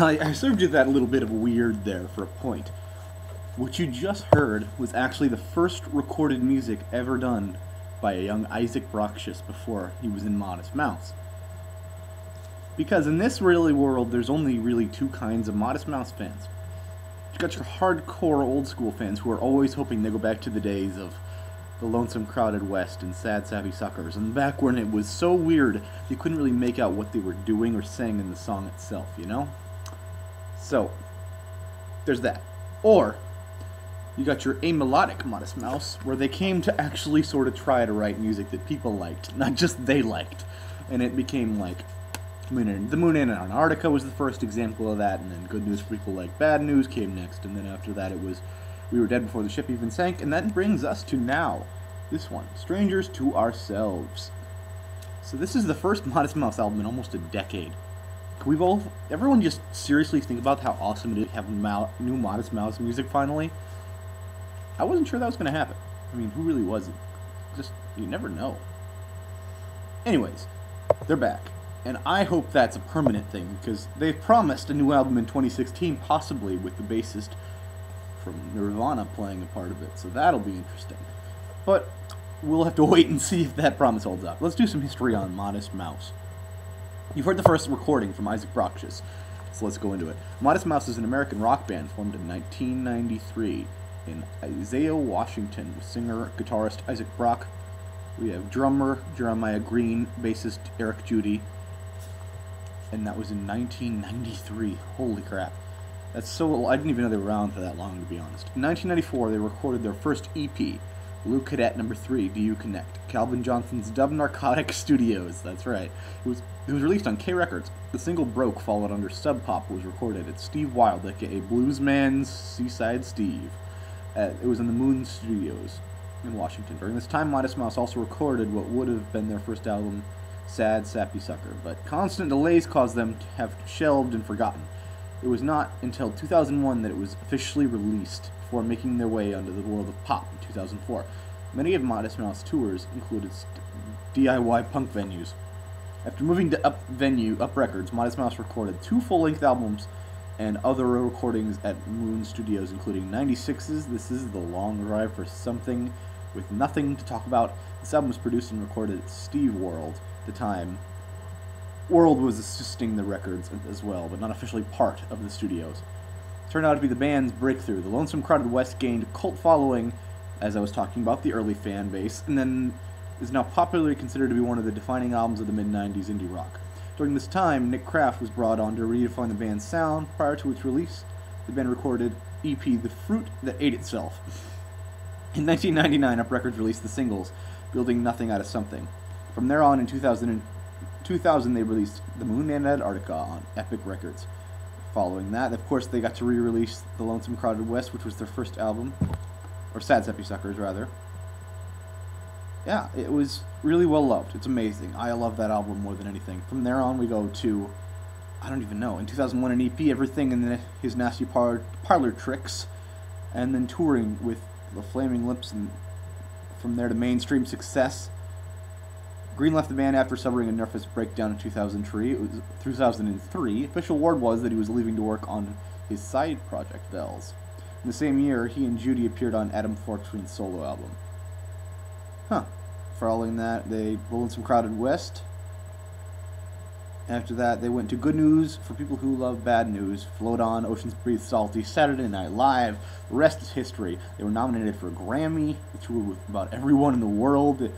I served you that little bit of weird there for a point. What you just heard was actually the first recorded music ever done by a young Isaac Brockshus before he was in Modest Mouse. Because in this really world, there's only really two kinds of Modest Mouse fans. You got your hardcore old school fans who are always hoping they go back to the days of the Lonesome Crowded West and Sad Sappy Suckers, and back when it was so weird you couldn't really make out what they were doing or saying in the song itself, you know? So, there's that. Or, you got your amelodic Modest Mouse, where they came to actually sort of try to write music that people liked, not just they liked. And it became like, the Moon in Antarctica was the first example of that, and then Good News for People Like Bad News came next, and then after that it was We Were Dead Before the Ship Even Sank, and that brings us to now. This one, Strangers to Ourselves. So this is the first Modest Mouse album in almost a decade. Can everyone just seriously think about how awesome it is to have new Modest Mouse music finally? I wasn't sure that was going to happen. I mean, who really was it? Just, you never know. Anyways, they're back. And I hope that's a permanent thing, because they've promised a new album in 2016, possibly with the bassist from Nirvana playing a part of it, so that'll be interesting. But we'll have to wait and see if that promise holds up. Let's do some history on Modest Mouse. You've heard the first recording from Isaac Brockshus, so let's go into it. Modest Mouse is an American rock band formed in 1993 in Isaiah, Washington, with singer-guitarist Isaac Brock. We have drummer Jeremiah Green, bassist Eric Judy, and that was in 1993. Holy crap. That's so... I didn't even know they were around for that long, to be honest. In 1994, they recorded their first EP, Blue Cadet No. 3, Do You Connect? Calvin Johnson's Dub Narcotic Studios. That's right. It was released on K Records. The single broke, followed under Sub Pop, was recorded at Steve Wild, aka Bluesman's Seaside Steve. It was in the Moon Studios in Washington. During this time, Modest Mouse also recorded what would have been their first album, Sad Sappy Sucker, but constant delays caused them to have shelved and forgotten. It was not until 2001 that it was officially released, before making their way onto the world of pop in 2004. Many of Modest Mouse tours included DIY punk venues. After moving to Up Records, Modest Mouse recorded 2 full-length albums and other recordings at Moon Studios, including 96's This Is the Long Drive for Something with Nothing to Talk About. This album was produced and recorded at Steve World at the time. World was assisting the records as well, but not officially part of the studios. It turned out to be the band's breakthrough. The Lonesome Crowded West gained a cult following, as I was talking about, the early fan base, and then is now popularly considered to be one of the defining albums of the mid-90s indie rock. During this time, Nick Kraft was brought on to redefine the band's sound. Prior to its release, the band recorded EP The Fruit That Ate Itself. In 1999, Up Records released the singles Building Nothing Out of Something. From there on, in 2000, they released The Moon in Antarctica on Epic Records. Following that, of course, they got to re-release The Lonesome Crowded West, which was their first album, or Sad Sappy Suckers, rather. Yeah, it was really well loved. It's amazing. I love that album more than anything. From there on, we go to, I don't even know, in 2001, an EP, Everything in His Nasty Parlor Tricks, and then touring with the Flaming Lips, and from there to mainstream success. Green left the band after suffering a nervous breakdown in 2003. Official word was that he was leaving to work on his side project, Bells. In the same year, he and Judy appeared on Adam Fortune's solo album. Following that, they rolled in some Crowded West. After that, they went to Good News for People Who Love Bad News, Float On, Oceans Breathe Salty, Saturday Night Live. The rest is history. They were nominated for a Grammy. They toured with about everyone in the world.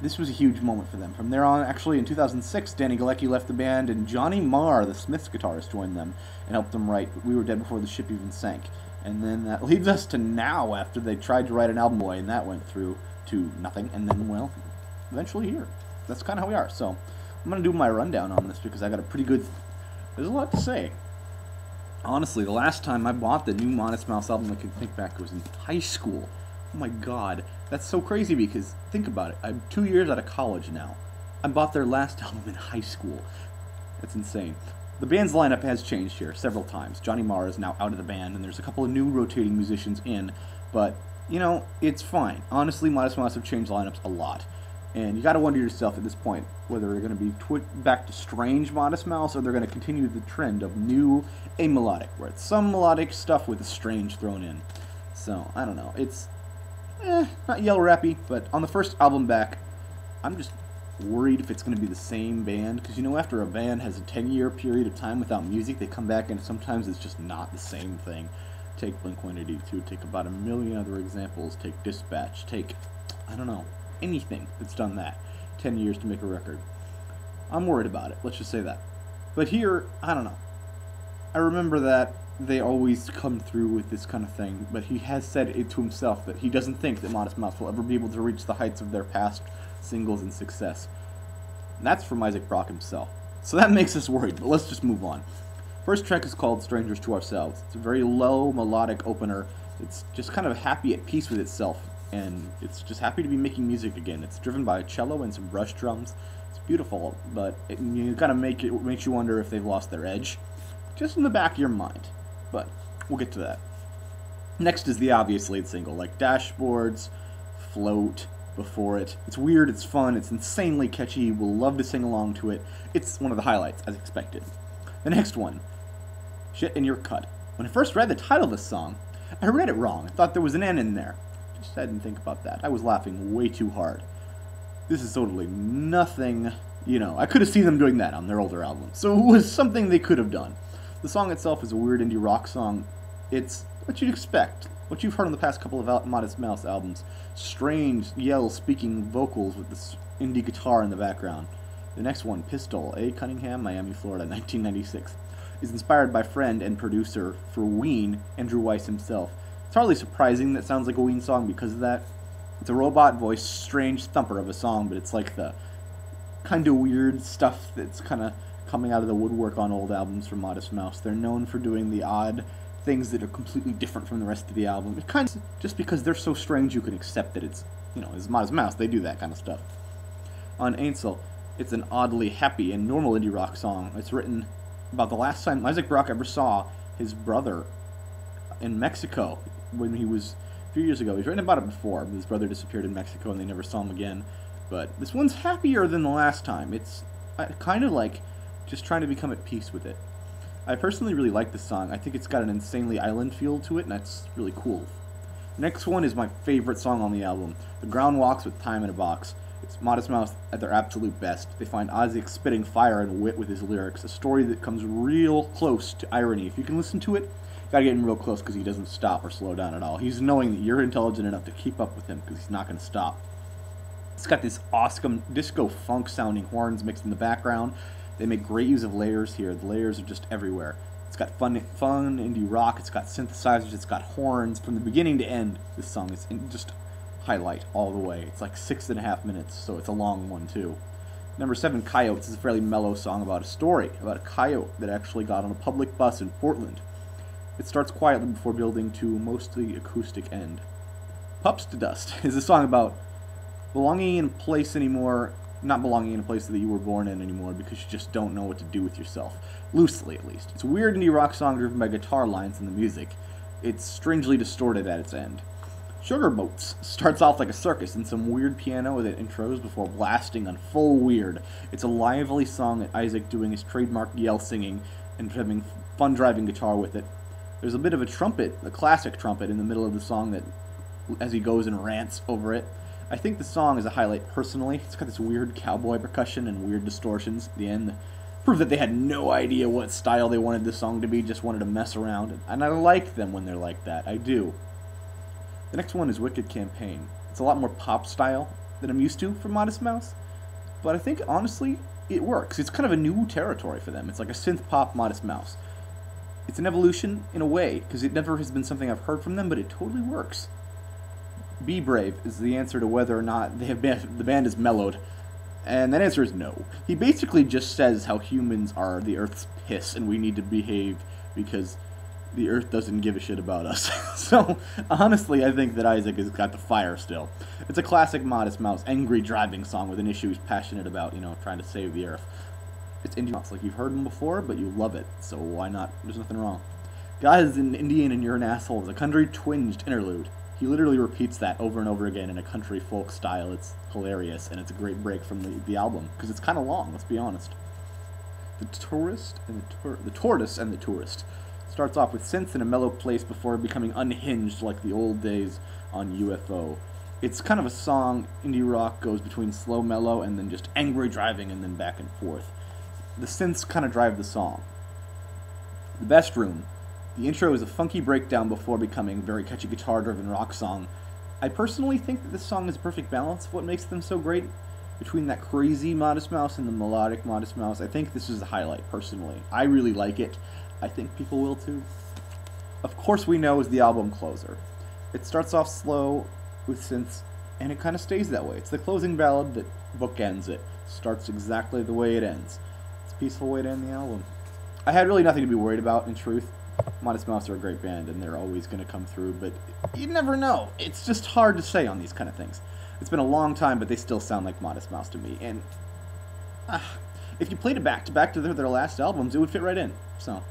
This was a huge moment for them. From there on, actually, in 2006, Danny Galecki left the band, and Johnny Marr, the Smiths guitarist, joined them and helped them write We Were Dead Before the Ship Even Sank. And then that leads us to now, after they tried to write an album and that went through to nothing, and then, well, eventually here. That's kind of how we are. So I'm going to do my rundown on this because I got a pretty good... There's a lot to say. Honestly, the last time I bought the new Modest Mouse album I could think back was in high school. Oh my god. That's so crazy because, think about it, I'm 2 years out of college now. I bought their last album in high school. That's insane. The band's lineup has changed here several times. Johnny Marr is now out of the band, and there's a couple of new rotating musicians in, but, you know, it's fine. Honestly, Modest Mouse have changed lineups a lot. And you got to wonder yourself at this point whether they're going to be back to strange Modest Mouse or they're going to continue the trend of new amelodic, where it's some melodic stuff with the strange thrown in. So, I don't know. It's not yell rappy, but on the first album back, I'm just worried if it's going to be the same band, because you know, after a band has a 10-year period of time without music, they come back and sometimes it's just not the same thing. Take Blink-182, take about a million other examples, take Dispatch, take, I don't know, anything that's done that. 10 years to make a record. I'm worried about it, let's just say that. But here, I don't know. I remember that they always come through with this kind of thing, but he has said it to himself that he doesn't think that Modest Mouse will ever be able to reach the heights of their past singles and success. And that's from Isaac Brock himself. So that makes us worried, but let's just move on. First track is called Strangers to Ourselves. It's a very low, melodic opener. It's just kind of happy at peace with itself, and it's just happy to be making music again. It's driven by a cello and some brush drums. It's beautiful, but you kind of makes you wonder if they've lost their edge. Just in the back of your mind. But we'll get to that. Next is the obvious lead single, like Dashboards, Float, Before It. It's weird, it's fun, it's insanely catchy, we'll love to sing along to it. It's one of the highlights, as expected. The next one, Shit in Your Cut. When I first read the title of this song, I read it wrong. I thought there was an N in there. Just I didn't think about that. I was laughing way too hard. This is totally nothing, you know. I could have seen them doing that on their older albums, so it was something they could have done. The song itself is a weird indie rock song. It's what you'd expect, what you've heard on the past couple of Modest Mouse albums. Strange, yell-speaking vocals with this indie guitar in the background. The next one, Pistol, A. Cunningham, Miami, Florida, 1996, is inspired by friend and producer for Ween, Andrew Weiss himself. It's hardly surprising that it sounds like a Ween song because of that. It's a robot-voiced, strange thumper of a song, but it's like the kind of weird stuff that's kind of coming out of the woodwork on old albums from Modest Mouse. They're known for doing the odd things that are completely different from the rest of the album. It kind of, just because they're so strange, you can accept that it's, you know, it's Modest Mouse. They do that kind of stuff. On Ainsel, it's an oddly happy and normal indie rock song. It's written about the last time Isaac Brock ever saw his brother in Mexico when he was a few years ago. He's written about it before. His brother disappeared in Mexico and they never saw him again. But this one's happier than the last time. It's kind of like just trying to become at peace with it. I personally really like this song. I think it's got an insanely island feel to it, and that's really cool. Next one is my favorite song on the album, The Ground Walks with Time in a Box. It's Modest Mouse at their absolute best. They find Isaac spitting fire and wit with his lyrics, a story that comes real close to irony. If you can listen to it, you gotta get him real close because he doesn't stop or slow down at all. He's knowing that you're intelligent enough to keep up with him because he's not gonna stop. It's got this awesome disco funk sounding horns mixed in the background. They make great use of layers here. The layers are just everywhere. It's got fun indie rock. It's got synthesizers. It's got horns. From the beginning to end, this song is just highlight all the way. It's like 6.5 minutes, so it's a long one too. Number 7, Coyotes, is a fairly mellow song about a story, about a coyote that actually got on a public bus in Portland. It starts quietly before building to a mostly acoustic end. Pups to Dust is a song about belonging in a place anymore, not belonging in a place that you were born in anymore because you just don't know what to do with yourself. Loosely, at least. It's a weird indie rock song driven by guitar lines in the music. It's strangely distorted at its end. Sugar Boats starts off like a circus and some weird piano that intros before blasting on full weird. It's a lively song that Isaac doing his trademark yell singing and having fun driving guitar with it. There's a bit of a trumpet, a classic trumpet, in the middle of the song that as he goes and rants over it. I think the song is a highlight personally. It's got this weird cowboy percussion and weird distortions at the end. Prove that they had no idea what style they wanted this song to be, just wanted to mess around. And I like them when they're like that. I do. The next one is Wicked Campaign. It's a lot more pop style than I'm used to from Modest Mouse. But I think, honestly, it works. It's kind of a new territory for them. It's like a synth pop Modest Mouse. It's an evolution in a way, because it never has been something I've heard from them, but it totally works. Be Brave is the answer to whether or not the band is mellowed, and that answer is no. He basically just says how humans are the Earth's piss and we need to behave because the Earth doesn't give a shit about us. So, honestly, I think that Isaac has got the fire still. It's a classic Modest Mouse angry driving song with an issue he's passionate about, you know, trying to save the Earth. It's indie rock, like you've heard him before, but you love it, so why not? There's nothing wrong. God is an Indian and you're an asshole is a country twinged interlude. He literally repeats that over and over again in a country folk style. It's hilarious, and it's a great break from the album, because it's kind of long, let's be honest. The Tortoise and the Tourist starts off with synths in a mellow place before becoming unhinged like the old days on UFO. It's kind of a song. Indie rock goes between slow mellow and then just angry driving and then back and forth. The synths kind of drive the song. The Best Room. The intro is a funky breakdown before becoming a very catchy guitar-driven rock song. I personally think that this song is a perfect balance of what makes them so great. Between that crazy Modest Mouse and the melodic Modest Mouse, I think this is a highlight, personally. I really like it. I think people will too. Of Course We Know is the album closer. It starts off slow with synths, and it kind of stays that way. It's the closing ballad that bookends it. Starts exactly the way it ends. It's a peaceful way to end the album. I had really nothing to be worried about, in truth. Modest Mouse are a great band, and they're always going to come through, but you never know. It's just hard to say on these kind of things. It's been a long time, but they still sound like Modest Mouse to me, and if you played it back to their last albums, it would fit right in. So,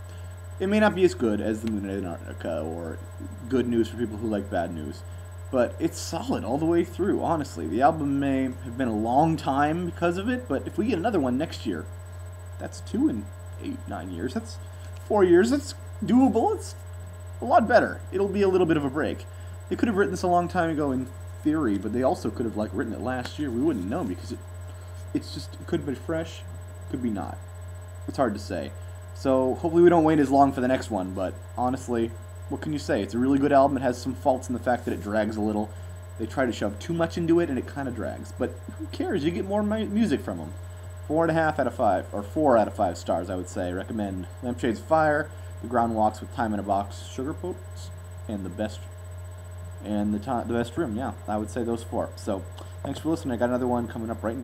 it may not be as good as The Moon in Antarctica, or Good News for people who like bad news, but it's solid all the way through, honestly. The album may have been a long time because of it, but if we get another one next year, that's 2 in 8, 9 years, that's 4 years, that's doable. It's a lot better. It'll be a little bit of a break. They could have written this a long time ago in theory, but they also could have written it last year. We wouldn't know because it could be fresh, could be not. It's hard to say. So hopefully we don't wait as long for the next one, but honestly, what can you say? It's a really good album. It has some faults in the fact that it drags a little. They try to shove too much into it and it kind of drags, but who cares? You get more music from them. 4.5 out of 5, or 4 out of 5 stars, I would say. Recommend Lampshades of Fire, The Ground Walks with Time in a Box, Sugar Poets, and the Best Room. Yeah, I would say those 4. So, thanks for listening. I got another one coming up right now.